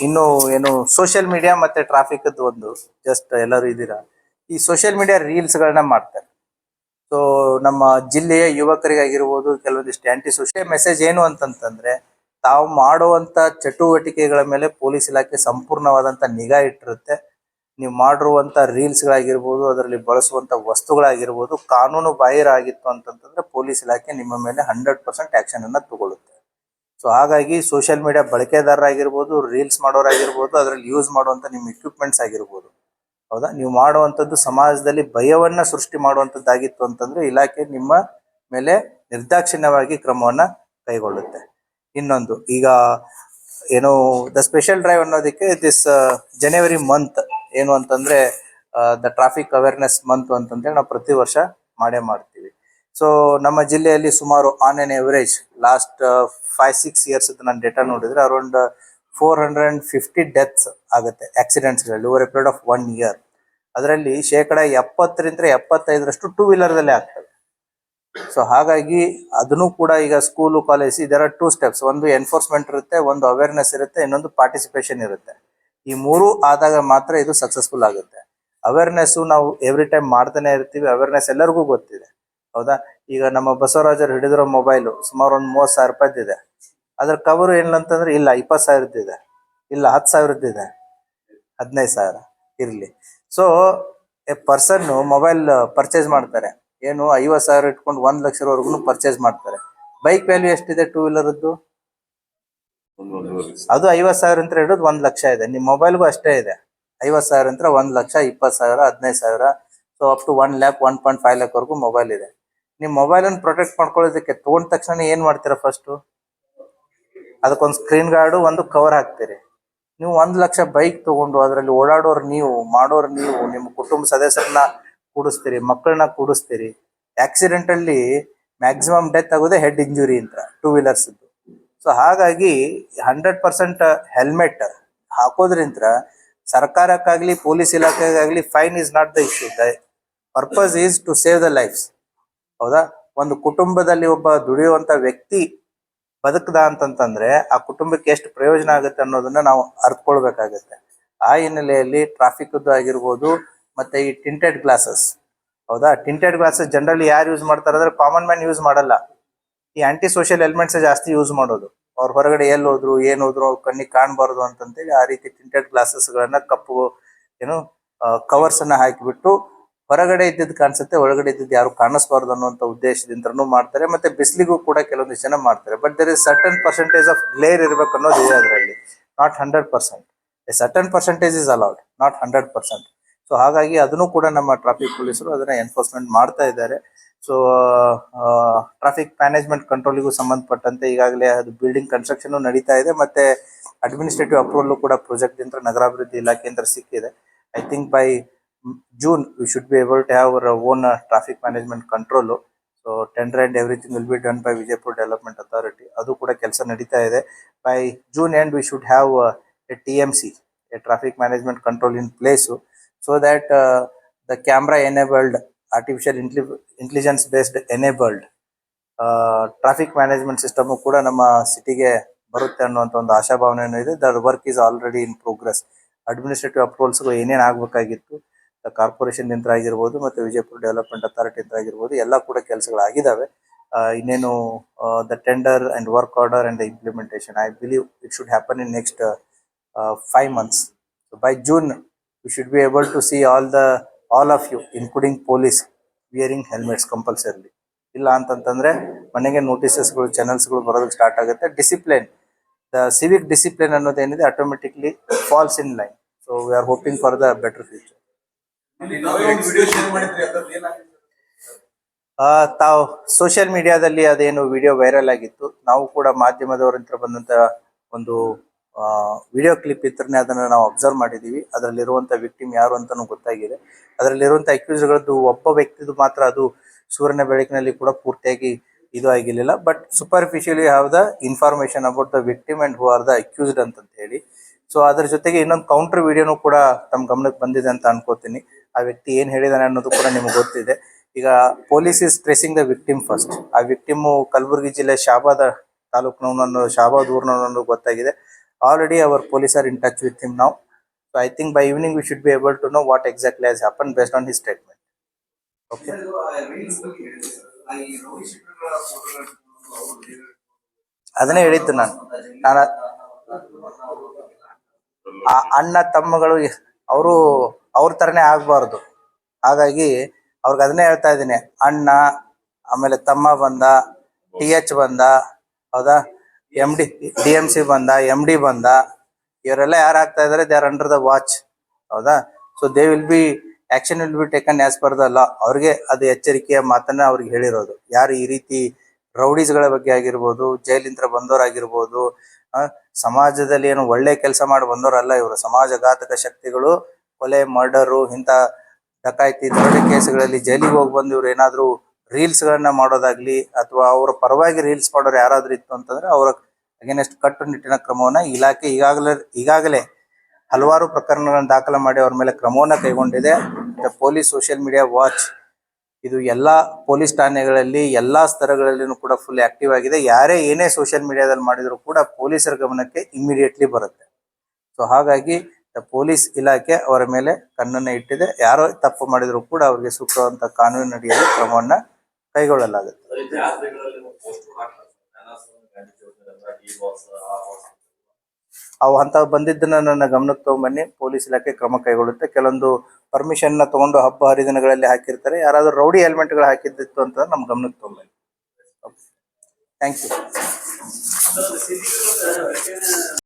ಇನ್ನು ಏನು social media ಮತ್ತೆ ಟ್ರಾಫಿಕ್ ಒಂದು ಜಸ್ಟ್ ಎಲ್ಲರೂ ಇದ್ದೀರಾ. ಈ ಸೋಷಿಯಲ್ ಮೀಡಿಯಾ ರೀಲ್ಸ್ ಗಳನ್ನ ಮಾಡ್ತಾರೆ. ಸೊ ನಮ್ಮ ಜಿಲ್ಲೆಯ ಯುವಕರಿಗಾಗಿರ್ಬೋದು ಕೆಲವೊಂದಿಷ್ಟು ಆಂಟಿ ಸೋಷಿಯಲ್ ಮೆಸೇಜ್ ಏನು ಅಂತಂತಂದ್ರೆ, ತಾವು ಮಾಡುವಂತ ಚಟುವಟಿಕೆಗಳ ಮೇಲೆ ಪೊಲೀಸ್ ಇಲಾಖೆ ಸಂಪೂರ್ಣವಾದಂತ ನಿಗಾ ಇಟ್ಟಿರುತ್ತೆ. ನೀವು ಮಾಡಿರುವಂತ ರೀಲ್ಸ್ ಗಳಾಗಿರ್ಬೋದು, ಅದರಲ್ಲಿ ಬಳಸುವಂತ ವಸ್ತುಗಳಾಗಿರ್ಬೋದು ಕಾನೂನು ಬಾಹಿರ ಆಗಿತ್ತು ಅಂತಂತಂದ್ರೆ ಪೊಲೀಸ್ ಇಲಾಖೆ ನಿಮ್ಮ ಮೇಲೆ 100% ಆಕ್ಷನ್ ಅನ್ನ ತಗೊಳುತ್ತೆ. ಸೊ ಹಾಗಾಗಿ ಸೋಷಿಯಲ್ ಮೀಡಿಯಾ ಬಳಕೆದಾರರಾಗಿರ್ಬೋದು, ರೀಲ್ಸ್ ಮಾಡೋರಾಗಿರ್ಬೋದು, ಅದರಲ್ಲಿ ಯೂಸ್ ಮಾಡುವಂತ ನಿಮ್ಮ ಇಕ್ವಿಪ್ಮೆಂಟ್ಸ್ ಆಗಿರ್ಬೋದು, ಹೌದಾ, ನೀವು ಮಾಡುವಂಥದ್ದು ಸಮಾಜದಲ್ಲಿ ಭಯವನ್ನ ಸೃಷ್ಟಿ ಮಾಡುವಂಥದ್ದಾಗಿತ್ತು ಅಂತಂದ್ರೆ ಇಲಾಖೆ ನಿಮ್ಮ ಮೇಲೆ ನಿರ್ದಾಕ್ಷಿಣ್ಯವಾಗಿ ಕ್ರಮವನ್ನ ಕೈಗೊಳ್ಳುತ್ತೆ. ಇನ್ನೊಂದು, ಈಗ ಏನು ದ ಸ್ಪೆಷಲ್ ಡ್ರೈವ್ ಅನ್ನೋದಕ್ಕೆ ದಿಸ್ ಜನವರಿ ಮಂತ್ ಏನು ಅಂತಂದ್ರೆ ದ ಟ್ರಾಫಿಕ್ ಅವೇರ್ನೆಸ್ ಮಂತ್ ಅಂತಂದೇಳಿ ನಾವು ಪ್ರತಿ ವರ್ಷ ಮಾಡೇ ಮಾಡ್ತೀವಿ. ಸೊ ನಮ್ಮ ಜಿಲ್ಲೆಯಲ್ಲಿ ಸುಮಾರು on an average last 5-6 years ನಾನು ಡೇಟಾ ನೋಡಿದ್ರೆ ಅರೌಂಡ್ 450 ಡೆತ್ಸ್ ಆಗುತ್ತೆ ಆಕ್ಸಿಡೆಂಟ್ಸ್ಗಳಲ್ಲಿ over a period of 1 year. ಅದರಲ್ಲಿ 70-75% ಟೂ ವೀಲರ್ದಲ್ಲೇ ಆಗ್ತದೆ. ಸೊ ಹಾಗಾಗಿ ಅದನ್ನು ಕೂಡ ಈಗ ಸ್ಕೂಲು ಕಾಲೇಜ್ ಇದರ 2 steps, ಒಂದು ಎನ್ಫೋರ್ಸ್ಮೆಂಟ್ ಇರುತ್ತೆ, ಒಂದು ಅವೇರ್ನೆಸ್ ಇರುತ್ತೆ, ಇನ್ನೊಂದು ಪಾರ್ಟಿಸಿಪೇಷನ್ ಇರುತ್ತೆ. ಈ ಮೂರು ಆದಾಗ ಮಾತ್ರ ಇದು ಸಕ್ಸಸ್ಫುಲ್ ಆಗುತ್ತೆ. ಅವೇರ್ನೆಸ್ ನಾವು ಎವ್ರಿ ಟೈಮ್ ಮಾಡ್ತಾನೆ ಇರ್ತೀವಿ, ಅವೇರ್ನೆಸ್ ಎಲ್ಲರಿಗೂ ಗೊತ್ತಿದೆ, ಹೌದಾ. ಈಗ ನಮ್ಮ ಬಸವರಾಜರು ಹಿಡಿದಿರೋ ಮೊಬೈಲು ಸುಮಾರು ಒಂದು 30,000 ರೂಪಾಯಿದಿದೆ. ಅದ್ರ ಕವರು ಏನಂತಂದ್ರೆ ಇಲ್ಲ 20,000 ಇದೆ, ಇಲ್ಲ 10,000 ಇದೆ, 15,000 ಇರ್ಲಿ. So A person mobile purchase ಮಾಡ್ತಾರೆ, ಏನು 50,000 ಇಟ್ಕೊಂಡು 1,00,000ವರೆಗೂ ಪರ್ಚೇಸ್ ಮಾಡ್ತಾರೆ. ಬೈಕ್ ವ್ಯಾಲ್ಯೂ ಎಷ್ಟಿದೆ ಟೂ ವೀಲರ್ದು? ಅದು 50,000 ಅಂತ ಹಿಡಿದು 1,00,000 ಇದೆ. ನಿಮ್ಮ ಮೊಬೈಲ್ಗೂ ಅಷ್ಟೇ ಇದೆ. 50,000 ಅಂತ 1,00,000, 20,000, 15,000, so up to 1 lakh 1.5 lakh ವರೆಗೂ ಮೊಬೈಲ್ ಇದೆ. ನಿಮ್ಮ ಮೊಬೈಲ್ ಅನ್ನು ಪ್ರೊಟೆಕ್ಟ್ ಮಾಡ್ಕೊಳ್ಳೋದಕ್ಕೆ ತಗೊಂಡ ತಕ್ಷಣ ಏನ್ ಮಾಡ್ತೀರಾ? ಫಸ್ಟ್ ಅದಕ್ಕೊಂದು ಸ್ಕ್ರೀನ್ ಗಾರ್ಡು, ಒಂದು ಕವರ್ ಹಾಕ್ತೀರಿ. ನೀವು 1,00,000 ಬೈಕ್ ತಗೊಂಡು ಅದರಲ್ಲಿ ಓಡಾಡೋರು ನೀವು, ಮಾಡೋರು ನೀವು, ನಿಮ್ಮ ಕುಟುಂಬ ಸದಸ್ಯರನ್ನ ಕೂಡಿಸ್ತೀರಿ, ಮಕ್ಕಳನ್ನ ಕೂಡಿಸ್ತೀರಿ. ಆಕ್ಸಿಡೆಂಟ್ ಅಲ್ಲಿ ಮ್ಯಾಕ್ಸಿಮಮ್ ಡೆತ್ ಆಗೋದೇ ಹೆಡ್ ಇಂಜುರಿ ಅಂತ ಟೂ ವೀಲರ್ಸ್. ಸೊ ಹಾಗಾಗಿ 100% ಹೆಲ್ಮೆಟ್ ಹಾಕೋದ್ರಿಂದ ಸರ್ಕಾರಕ್ಕಾಗ್ಲಿ ಪೊಲೀಸ್ ಇಲಾಖೆಗಾಗ್ಲಿ fine is not the issue. The purpose is to save the lives, ಹೌದಾ. ಒಂದು ಕುಟುಂಬದಲ್ಲಿ ಒಬ್ಬ ದುಡಿಯುವಂತ ವ್ಯಕ್ತಿ ಬದುಕದ ಅಂತಂತಂದ್ರೆ ಆ ಕುಟುಂಬಕ್ಕೆ ಎಷ್ಟು ಪ್ರಯೋಜನ ಆಗುತ್ತೆ ಅನ್ನೋದನ್ನ ನಾವು ಅರ್ಥಕೊಳ್ಬೇಕಾಗತ್ತೆ. ಆ ಹಿನ್ನೆಲೆಯಲ್ಲಿ ಟ್ರಾಫಿಕ್ ಆಗಿರ್ಬೋದು, ಮತ್ತೆ ಈ ಟಿಂಟೆಡ್ ಗ್ಲಾಸಸ್, ಹೌದಾ. ಟಿಂಟೆಡ್ ಗ್ಲಾಸಸ್ ಜನರಲಿ ಯಾರು ಯೂಸ್ ಮಾಡ್ತಾರೆ ಅಂದ್ರೆ ಕಾಮನ್ ಮ್ಯಾನ್ ಯೂಸ್ ಮಾಡಲ್ಲ. ಈ ಆಂಟಿ ಸೋಷಿಯಲ್ ಎಲಿಮೆಂಟ್ಸ್ ಜಾಸ್ತಿ ಯೂಸ್ ಮಾಡೋದು. ಅವ್ರು ಹೊರಗಡೆ ಎಲ್ಲಿ ಹೋದ್ರು ಏನ್ ಹೋದ್ರು ಅವ್ರ ಕಣ್ಣಿಗೆ ಕಾಣಬಾರ್ದು ಅಂತಂತೇಳಿ ಆ ರೀತಿ ಟಿಂಟೆಡ್ ಗ್ಲಾಸಸ್ ಗಳನ್ನ ಕಪ್ಪು ಏನು ಕವರ್ಸ್ ಅನ್ನ ಹಾಕಿಬಿಟ್ಟು ಹೊರಗಡೆ ಇದ್ದಿದ್ದು ಕಾಣಿಸುತ್ತೆ, ಒಳಗಡೆ ಇದ್ದಿದ್ದು ಯಾರು ಕಾಣಿಸ್ಬಾರ್ದು ಅನ್ನುವಂತ ಉದ್ದೇಶದಿಂದನೂ ಮಾಡ್ತಾರೆ. ಮತ್ತೆ ಬಿಸಿಲಿಗೂ ಕೂಡ ಕೆಲವೊಂದು ಜನ ಮಾಡ್ತಾರೆ. But there is certain percentage of glare ಇರಬೇಕು ಅನ್ನೋದು ಇದೆ ಅದರಲ್ಲಿ, not 100%. A certain percentage is allowed, not 100%. So ಹಾಗಾಗಿ ಅದನ್ನು ಕೂಡ ನಮ್ಮ ಟ್ರಾಫಿಕ್ ಪೊಲೀಸರು ಅದನ್ನ ಎನ್ಫೋರ್ಸ್ಮೆಂಟ್ ಮಾಡ್ತಾ ಇದ್ದಾರೆ. ಸೊ ಟ್ರಾಫಿಕ್ ಮ್ಯಾನೇಜ್ಮೆಂಟ್ ಕಂಟ್ರೋಲಿಗೂ ಸಂಬಂಧಪಟ್ಟಂತೆ ಈಗಾಗಲೇ ಅದು ಬಿಲ್ಡಿಂಗ್ ಕನ್ಸ್ಟ್ರಕ್ಷನ್ ನಡೀತಾ ಇದೆ. ಮತ್ತೆ ಅಡ್ಮಿನಿಸ್ಟ್ರೇಟಿವ್ ಅಪ್ರೂವಲ್ ಕೂಡ ಪ್ರಾಜೆಕ್ಟ್ ಯಂತ್ರ ನಗರಾಭಿವೃದ್ಧಿ ಇಲಾಖೆಯಿಂದ ಸಿಕ್ಕಿದೆ. I think by June we should be able to have our own traffic management control. So tender and everything will be done by Vijaypur Development Authority. ಅದು ಕೂಡ ಕೆಲಸ ನಡೀತಾ ಇದೆ. By June end we should have a TMC, a traffic management control in place, so that the camera enabled, artificial intelligence based enabled traffic management system ಕೂಡ ನಮ್ಮ ಸಿಟಿಗೆ ಬರುತ್ತೆ ಅನ್ನುವಂಥ ಒಂದು ಆಶಾಭಾವನೆಯೂ ಇದೆ. The work is already in progress. Administrative approvals ಏನೇನು ಆಗಬೇಕಾಗಿತ್ತು corporation ಯಂತ್ರ ಆಗಿರ್ಬೋದು, ಮತ್ತೆ ವಿಜಯಪುರ ಡೆವಲಪ್ಮೆಂಟ್ ಅಥಾರಿಟಿ ಯಂತ್ರ ಆಗಿರ್ಬೋದು, ಎಲ್ಲ ಕೂಡ ಕೆಲಸಗಳಾಗಿದ್ದಾವೆ. ಇನ್ನೇನು the tender and work order and the implementation, I believe it should happen in next 5 months. So by June we should be able to see all of you including police wearing helmets compulsorily. ಇಲ್ಲ ಅಂತಂತಂದ್ರೆ ಮನೆಗೆ ನೋಟಿಸಸ್ಗಳು, ಚಾನಲ್ಸ್ಗಳು ಬರೋದಕ್ಕೆ start ಆಗುತ್ತೆ. Discipline, the civic discipline ಅನ್ನೋದೇನಿದೆ automatically falls in line. So we are hoping for the better future. ತಾವು social ಮೀಡಿಯಾದಲ್ಲಿ ಅದೇನು video viral ಆಗಿತ್ತು, ನಾವು ಕೂಡ ಮಾಧ್ಯಮದವರಿಂದ ಬಂದಂತ ಒಂದು ವಿಡಿಯೋ ಕ್ಲಿಪ್ ಇತ್ತರನೇ ಅದನ್ನ ನಾವು ಅಬ್ಸರ್ವ್ ಮಾಡಿದೀವಿ. ಅದರಲ್ಲಿರುವಂತ ವಿಕ್ಟಿಮ್ ಯಾರು ಅಂತಾನು ಗೊತ್ತಾಗಿದೆ. ಅದರಲ್ಲಿರುವಂತ ಅಕ್ಯೂಸ್ಗಳದ್ದು ಒಬ್ಬ ವ್ಯಕ್ತಿದು ಮಾತ್ರ ಅದು ಸೂರ್ಯನ ಬೆಳಕಿನಲ್ಲಿ ಕೂಡ ಪೂರ್ತಿಯಾಗಿ ಇದು ಆಗಿರ್ಲಿಲ್ಲ. But superficially have the information about the victim and who are the accused ಅಂತ ಹೇಳಿ. ಸೊ ಅದ್ರ ಜೊತೆಗೆ ಇನ್ನೊಂದು ಕೌಂಟರ್ ವಿಡಿಯೋನು ಕೂಡ ತಮ್ಮ ಗಮನಕ್ಕೆ ಬಂದಿದೆ ಅಂತ ಅನ್ಕೋತೀನಿ. ಆ ವ್ಯಕ್ತಿ ಏನ್ ಹೇಳಿದಾನೆ ಅನ್ನೋದು ಕೂಡ ನಿಮ್ಗೆ ಗೊತ್ತಿದೆ. ಈಗ police is tracing the victim first. ಆ ವಿಕ್ಟಿಮ್ ಕಲಬುರಗಿ ಜಿಲ್ಲೆ ಶಾಬಾದ ತಾಲೂಕಿನವನನ್ನು, ಶಾಬಾದ್ ಊರಿನವನನ್ನು ಗೊತ್ತಾಗಿದೆ. Already our police are in touch with him now. So I think by evening we should be able to know what exactly has happened based on his statement. Okay. ಅದನ್ನೇ ಹೇಳಿದ್ದು ನಾನು ಆ ಅಣ್ಣ ತಮ್ಮಗಳು ಅವರು ಅವ್ರ ತರನೇ ಆಗ್ಬಾರ್ದು. ಹಾಗಾಗಿ ಅವ್ರಿಗೆ ಅದನ್ನೇ ಹೇಳ್ತಾ ಇದ್ದೀನಿ. ಅಣ್ಣ, ಆಮೇಲೆ ತಮ್ಮ ಬಂದ, TH ಬಂದ, ಹೌದಾ, MD DMC ಬಂದ, MD ಬಂದ, ಇವರೆಲ್ಲ ಯಾರು ಆಗ್ತಾ ಇದಾರೆ, they are under the watch. ಹೌದಾ. So they will be action will be taken as per the law. ಅವ್ರಿಗೆ ಅದು ಎಚ್ಚರಿಕೆಯ ಮಾತನ್ನ ಅವ್ರಿಗೆ ಹೇಳಿರೋದು. ಯಾರು ಈ ರೀತಿ ರೌಡೀಸ್ಗಳ ಬಗ್ಗೆ ಆಗಿರ್ಬೋದು, ಜೈಲಿಂದ ಬಂದವರಾಗಿರ್ಬೋದು, ಸಮಾಜದಲ್ಲಿ ಏನು ಒಳ್ಳೆ ಕೆಲಸ ಮಾಡಿ ಬಂದವರಲ್ಲ ಇವರು. ಸಮಾಜಘಾತಕ ಶಕ್ತಿಗಳು, ಕೊಲೆ, ಮರ್ಡರು, ಇಂಥ ಡಕಾಯಿತಿ, ದರೋಡೆ ಕೇಸ್ಗಳಲ್ಲಿ ಜೈಲಿಗೆ ಹೋಗಿ ಬಂದು ಇವ್ರು ಏನಾದ್ರು ರೀಲ್ಸ್ ಗಳನ್ನ ಮಾಡೋದಾಗ್ಲಿ ಅಥವಾ ಅವರ ಪರವಾಗಿ ರೀಲ್ಸ್ ಮಾಡೋರು ಯಾರಾದ್ರೂ ಇತ್ತು ಅಂತಂದ್ರೆ ಅವರ ಅಗೇನೆಸ್ಟ್ ಕಟ್ಟುನಿಟ್ಟಿನ ಕ್ರಮವನ್ನ ಇಲಾಖೆ ಈಗಾಗಲೇ ಹಲವಾರು ಪ್ರಕರಣಗಳನ್ನು ದಾಖಲೆ ಮಾಡಿ ಅವ್ರ ಮೇಲೆ ಕ್ರಮವನ್ನ ಕೈಗೊಂಡಿದೆ. ಪೊಲೀಸ್ ಸೋಷಿಯಲ್ ಮೀಡಿಯಾ ವಾಚ್ ಇದು ಎಲ್ಲಾ ಪೊಲೀಸ್ ಠಾಣೆಗಳಲ್ಲಿ ಎಲ್ಲಾ ಸ್ತರಗಳಲ್ಲಿನೂ ಕೂಡ ಫುಲ್ ಆಕ್ಟಿವ್ ಆಗಿದೆ. ಯಾರೇ ಏನೇ ಸೋಷಿಯಲ್ ಮೀಡಿಯಾದಲ್ಲಿ ಮಾಡಿದ್ರು ಕೂಡ ಪೊಲೀಸರ ಗಮನಕ್ಕೆ ಇಮಿಡಿಯೇಟ್ಲಿ ಬರುತ್ತೆ. ಸೊ ಹಾಗಾಗಿ ಪೊಲೀಸ್ ಇಲಾಖೆ ಅವರ ಮೇಲೆ ಕಣ್ಣನ್ನ ಇಟ್ಟಿದೆ. ಯಾರೋ ತಪ್ಪು ಮಾಡಿದ್ರು ಕೂಡ ಅವರಿಗೆ ಸೂಕ್ತವಾದಂತ ಕಾನೂನಿನ ಅಡಿಯಲ್ಲಿ ಕ್ರಮವನ್ನ ಕೈಗೊಳ್ಳಲಾಗುತ್ತೆ. ಅವು ಅಂತ ಬಂದಿದ್ದನ್ನ ನನ್ನ ಗಮನಕ್ಕೆ ತಗೊಂಡ್ಬನ್ನಿ, ಪೊಲೀಸ್ ಇಲಾಖೆ ಕ್ರಮ ಕೈಗೊಳ್ಳುತ್ತೆ. ಕೆಲವೊಂದು ಪರ್ಮಿಷನ್ ನ ತಗೊಂಡು ಹಬ್ಬ ಹರಿದಿನಗಳಲ್ಲಿ ಹಾಕಿರ್ತಾರೆ. ಯಾರಾದ್ರೂ ರೌಡಿ ಎಲಿಮೆಂಟ್ಗಳು ಹಾಕಿದ್ದಿತ್ತು ಅಂತ ನಮ್ ಗಮನಕ್ಕೆ ತಗೊಂಡ್ಬನ್ನಿ. Thank you.